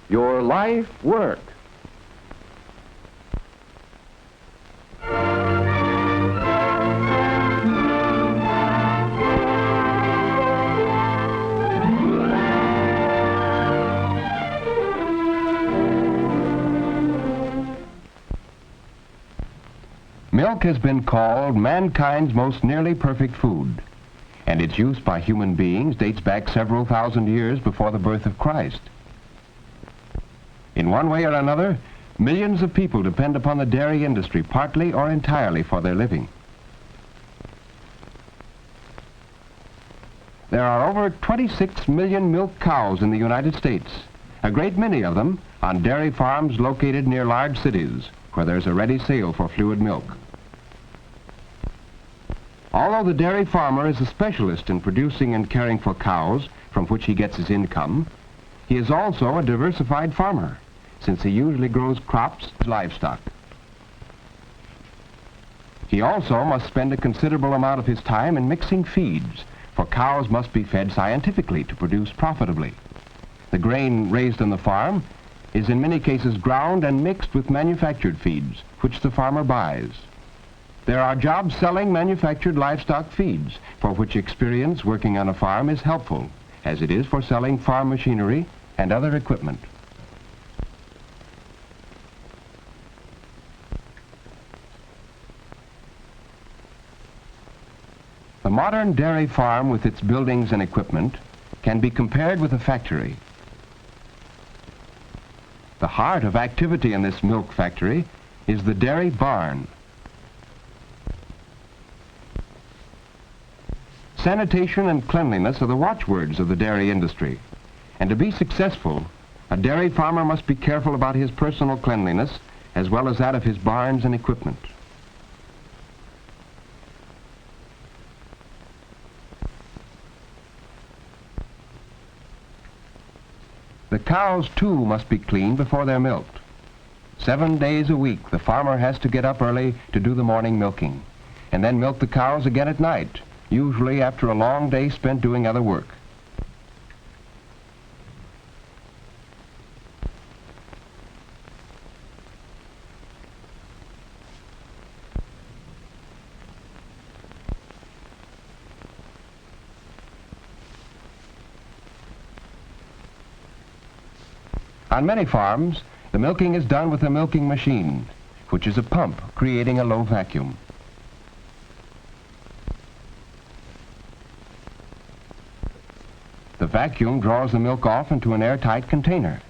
your life work. Milk has been called mankind's most nearly perfect food, and its use by human beings dates back several thousand years before the birth of Christ. In one way or another, millions of people depend upon the dairy industry partly or entirely for their living. There are over 26 million milk cows in the United States, a great many of them on dairy farms located near large cities where there's a ready sale for fluid milk. Although the dairy farmer is a specialist in producing and caring for cows from which he gets his income, he is also a diversified farmer, since he usually grows crops and livestock. He also must spend a considerable amount of his time in mixing feeds, for cows must be fed scientifically to produce profitably. The grain raised on the farm is in many cases ground and mixed with manufactured feeds, which the farmer buys. There are jobs selling manufactured livestock feeds, for which experience working on a farm is helpful, as it is for selling farm machinery and other equipment. The modern dairy farm with its buildings and equipment can be compared with a factory. The heart of activity in this milk factory is the dairy barn. Sanitation and cleanliness are the watchwords of the dairy industry, and to be successful, a dairy farmer must be careful about his personal cleanliness as well as that of his barns and equipment. The cows, too, must be cleaned before they're milked. 7 days a week, the farmer has to get up early to do the morning milking, and then milk the cows again at night, usually after a long day spent doing other work. On many farms, the milking is done with a milking machine, which is a pump creating a low vacuum. The vacuum draws the milk off into an airtight container.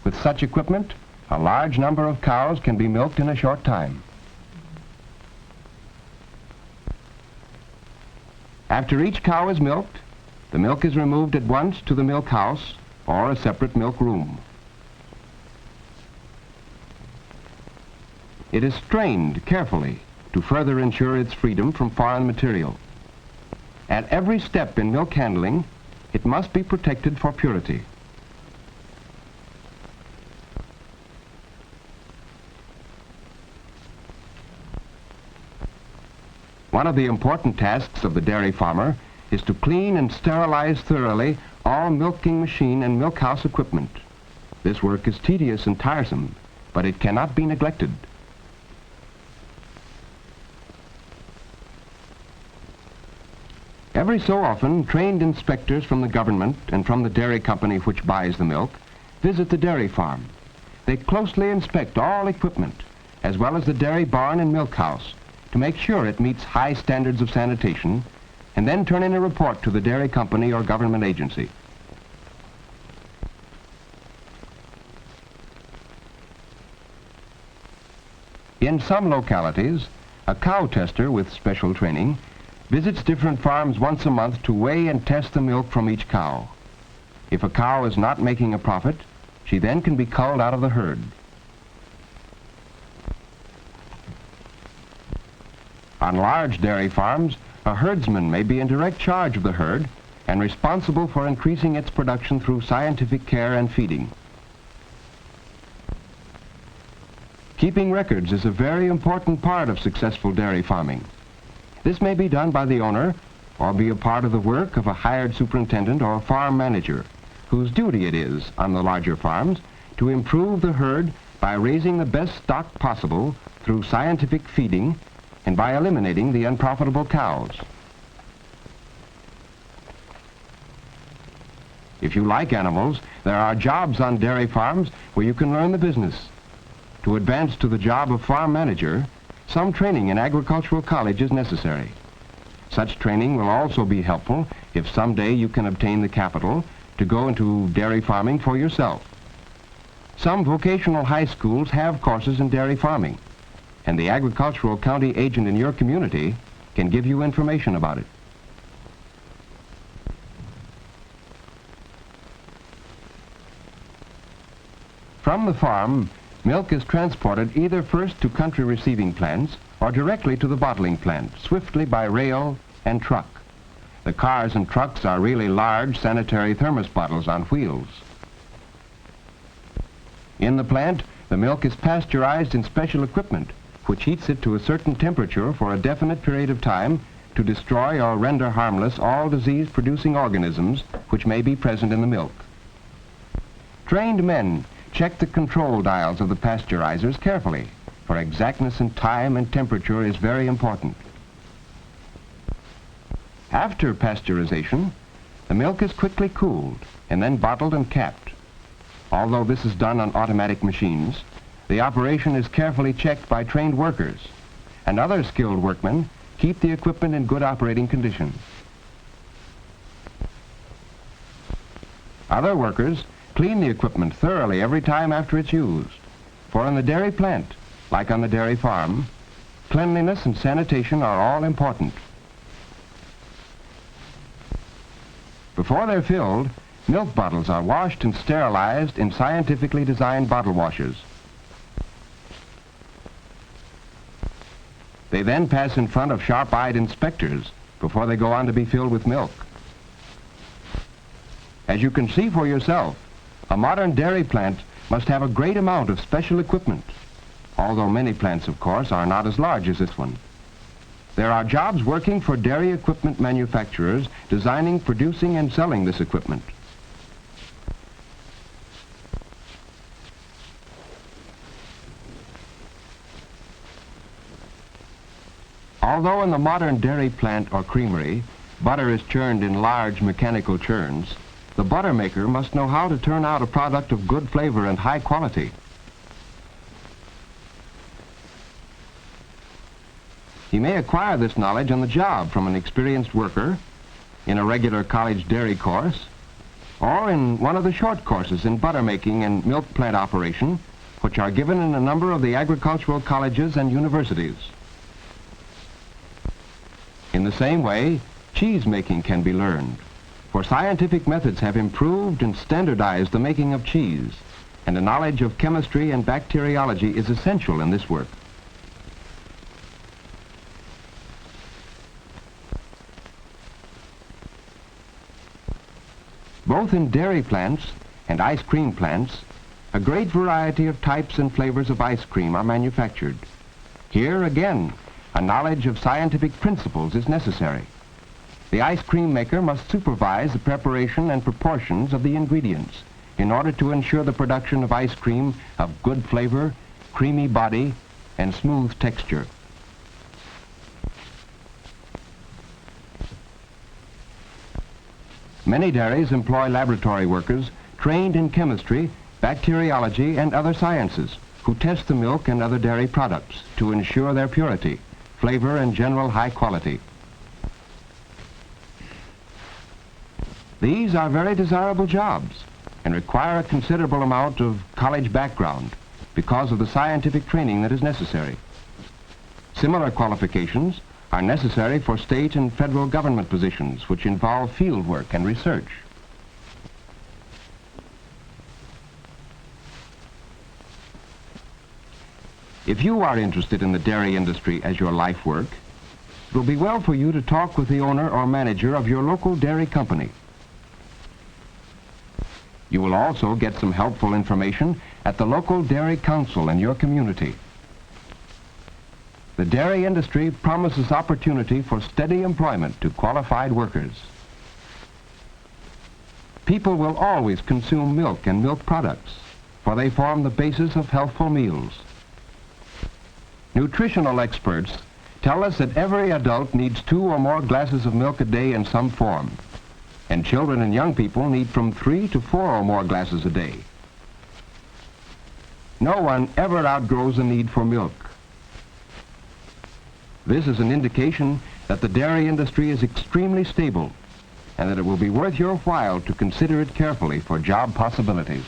With such equipment, a large number of cows can be milked in a short time. After each cow is milked, the milk is removed at once to the milk house or a separate milk room. It is strained carefully to further ensure its freedom from foreign material. At every step in milk handling, it must be protected for purity. One of the important tasks of the dairy farmer is to clean and sterilize thoroughly all milking machine and milk house equipment. This work is tedious and tiresome, but it cannot be neglected. Every so often, trained inspectors from the government and from the dairy company which buys the milk visit the dairy farm. They closely inspect all equipment, as well as the dairy barn and milk house, to make sure it meets high standards of sanitation, and then turn in a report to the dairy company or government agency. In some localities, a cow tester with special training visits different farms once a month to weigh and test the milk from each cow. If a cow is not making a profit, she then can be culled out of the herd. On large dairy farms, a herdsman may be in direct charge of the herd and responsible for increasing its production through scientific care and feeding. Keeping records is a very important part of successful dairy farming. This may be done by the owner or be a part of the work of a hired superintendent or farm manager, whose duty it is on the larger farms to improve the herd by raising the best stock possible through scientific feeding and by eliminating the unprofitable cows. If you like animals, there are jobs on dairy farms where you can learn the business. To advance to the job of farm manager, some training in agricultural college is necessary. Such training will also be helpful if someday you can obtain the capital to go into dairy farming for yourself. Some vocational high schools have courses in dairy farming, and the agricultural county agent in your community can give you information about it. From the farm, milk is transported either first to country receiving plants or directly to the bottling plant, swiftly by rail and truck. The cars and trucks are really large sanitary thermos bottles on wheels. In the plant, the milk is pasteurized in special equipment, which heats it to a certain temperature for a definite period of time to destroy or render harmless all disease-producing organisms which may be present in the milk. Trained men check the control dials of the pasteurizers carefully, for exactness in time and temperature is very important. After pasteurization, the milk is quickly cooled and then bottled and capped. Although this is done on automatic machines, the operation is carefully checked by trained workers, and other skilled workmen keep the equipment in good operating condition. Other workers clean the equipment thoroughly every time after it's used. For in the dairy plant, like on the dairy farm, cleanliness and sanitation are all important. Before they're filled, milk bottles are washed and sterilized in scientifically designed bottle washers. They then pass in front of sharp-eyed inspectors before they go on to be filled with milk. As you can see for yourself, a modern dairy plant must have a great amount of special equipment, although many plants, of course, are not as large as this one. There are jobs working for dairy equipment manufacturers designing, producing, and selling this equipment. Although in the modern dairy plant or creamery, butter is churned in large mechanical churns, the butter maker must know how to turn out a product of good flavor and high quality. He may acquire this knowledge on the job from an experienced worker, in a regular college dairy course, or in one of the short courses in butter making and milk plant operation, which are given in a number of the agricultural colleges and universities. In the same way, cheese making can be learned, for scientific methods have improved and standardized the making of cheese, and a knowledge of chemistry and bacteriology is essential in this work. Both in dairy plants and ice cream plants, a great variety of types and flavors of ice cream are manufactured. Here again, a knowledge of scientific principles is necessary. The ice cream maker must supervise the preparation and proportions of the ingredients in order to ensure the production of ice cream of good flavor, creamy body, and smooth texture. Many dairies employ laboratory workers trained in chemistry, bacteriology, and other sciences who test the milk and other dairy products to ensure their purity, flavor, and general high quality. These are very desirable jobs and require a considerable amount of college background because of the scientific training that is necessary. Similar qualifications are necessary for state and federal government positions which involve field work and research. If you are interested in the dairy industry as your life work, it will be well for you to talk with the owner or manager of your local dairy company. You will also get some helpful information at the local dairy council in your community. The dairy industry promises opportunity for steady employment to qualified workers. People will always consume milk and milk products, for they form the basis of healthful meals. Nutritional experts tell us that every adult needs 2 or more glasses of milk a day in some form, and children and young people need from 3 to 4 or more glasses a day. No one ever outgrows the need for milk. This is an indication that the dairy industry is extremely stable and that it will be worth your while to consider it carefully for job possibilities.